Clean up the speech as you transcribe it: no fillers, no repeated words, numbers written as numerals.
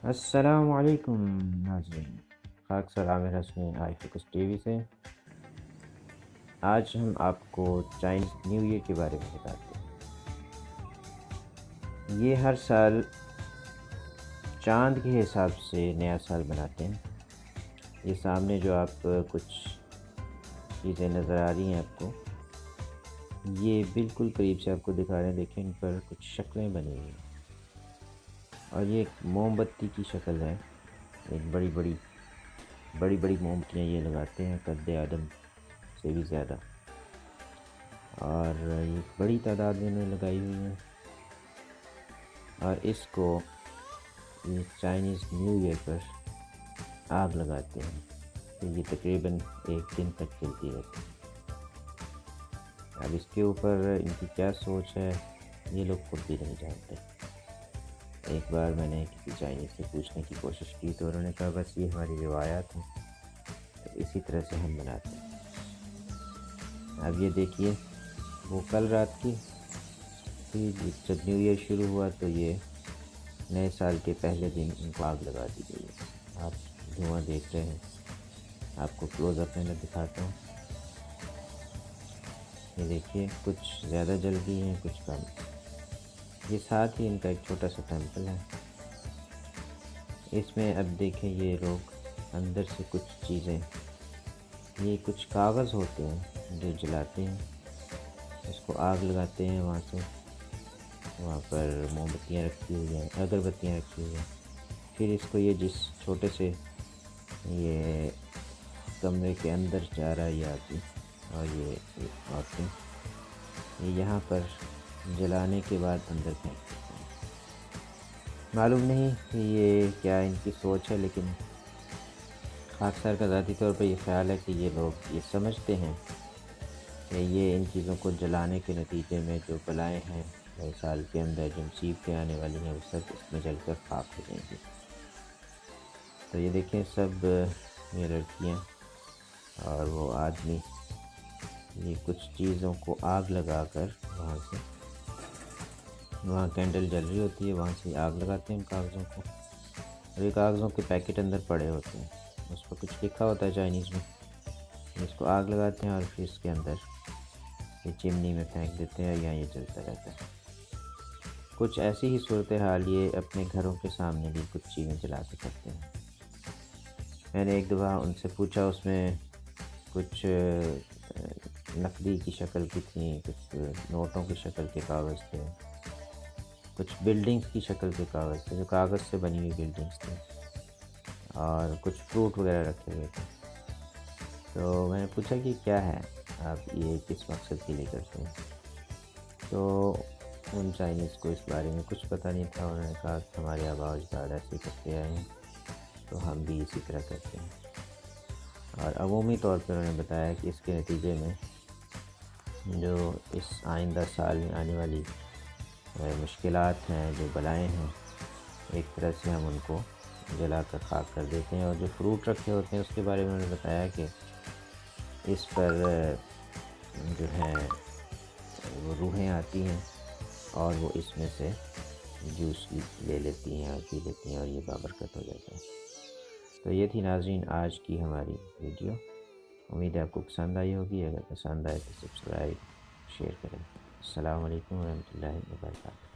अस्सलामुअलैकुम नाज़रीन, खाक सलाम हसन eyefocus टीवी से। आज हम आपको चाइनीज़ न्यू ईयर के बारे में बताते हैं। ये हर साल चांद के हिसाब से नया साल बनाते हैं। ये सामने जो आप कुछ चीज़ें नज़र आ रही हैं आपको, ये बिल्कुल करीब से आपको दिखा रहे हैं। देखें, इन पर कुछ शक्लें बनी हुई हैं और ये एक मोमबत्ती की शक्ल है। एक बड़ी बड़ी मोमबत्तियाँ ये लगाते हैं, कद्दे आदम से भी ज़्यादा, और ये बड़ी तादाद में इन्होंने लगाई हुई है। और इसको ये चाइनीज़ न्यू ईयर पर आग लगाते हैं, तो ये तकरीबन एक दिन तक चलती रहती है। अब इसके ऊपर इनकी क्या सोच है, ये लोग खुद भी नहीं जानते। एक बार मैंने किसी चाइनीज़ से पूछने की कोशिश की तो उन्होंने कहा बस ये हमारी रिवायात है, तो इसी तरह से हम बनाते हैं। अब ये देखिए, वो कल रात की थी जब न्यू ईयर शुरू हुआ, तो ये नए साल के पहले दिन इनको आग लगा दी गई है। आप धुआं देख रहे हैं, आपको क्लोज़अप में मैं दिखाता हूँ। ये देखिए, कुछ ज़्यादा जल गई हैं, कुछ कम। ये साथ ही इनका एक छोटा सा टेंपल है। इसमें अब देखें, ये लोग अंदर से कुछ चीज़ें, ये कुछ कागज़ होते हैं जो जलाते हैं, इसको आग लगाते हैं। वहाँ से वहाँ पर मोमबत्तियाँ रखी हुई हैं, अगरबत्तियाँ रखी हुई हैं। फिर इसको ये जिस छोटे से ये कमरे के अंदर जा रहा है ये आदमी और ये औरतें, ये यहाँ पर जलाने के बाद अंदर फेंक देते हैं। मालूम नहीं कि ये क्या इनकी सोच है, लेकिन अक्सर का ज़ाती तौर पर ये ख्याल है कि ये लोग ये समझते हैं कि ये इन चीज़ों को जलाने के नतीजे में जो बलाएँ हैं नए साल के अंदर, जो मुसीबतें आने वाली हैं, वो सब इसमें जलकर खाक हो जाएंगी। तो ये देखें, सब ये लड़कियाँ और वो आदमी, ये कुछ चीज़ों को आग लगाकर वहाँ से, वहाँ कैंडल जल रही होती है, वहाँ से आग लगाते हैं इन कागज़ों को। और ये कागज़ों के पैकेट अंदर पड़े होते हैं, उस पर कुछ लिखा होता है चाइनीज़ में। इसको आग लगाते हैं और फिर इसके अंदर ये चिमनी में फेंक देते हैं, या ये जलता रहता है। कुछ ऐसी ही सूरत हाल ये अपने घरों के सामने भी कुछ चीज़ें जला के करते हैं। मैंने एक दफ़ा उनसे पूछा, उसमें कुछ नकदी की शक्ल की थी, कुछ नोटों की शक्ल के कागज़ थे, कुछ बिल्डिंग्स की शक्ल के कागज़ थे, जो कागज़ से बनी हुई बिल्डिंग्स थी, और कुछ फ्रूट वगैरह रखे हुए थे। तो मैंने पूछा कि क्या है, आप ये किस मकसद के लिए करते हैं? तो उन चाइनीज़ को इस बारे में कुछ पता नहीं था। उन्होंने कहा कि हमारे आबा अजदाद ऐसे करते आए हैं, तो हम भी इसी तरह करते हैं। और अमूमी तौर पर उन्होंने बताया कि इसके नतीजे में जो इस आइंदा साल में आने वाली मुश्किलात हैं, जो बलाएँ हैं, एक तरह से हम उनको जला कर खाक कर देते हैं। और जो फ्रूट रखे होते हैं उसके बारे में उन्होंने बताया कि इस पर जो है वो रूहें आती हैं और वो इसमें से जूस ले लेती हैं और पी लेती हैं, और ये बाबरकत हो जाता है। तो ये थी नाज़रीन आज की हमारी वीडियो। उम्मीद है आपको पसंद आई होगी। अगर पसंद आए तो सब्सक्राइब शेयर करें। अस्सलाम वालेकुम रहमतुल्लाहि व बरकातहू।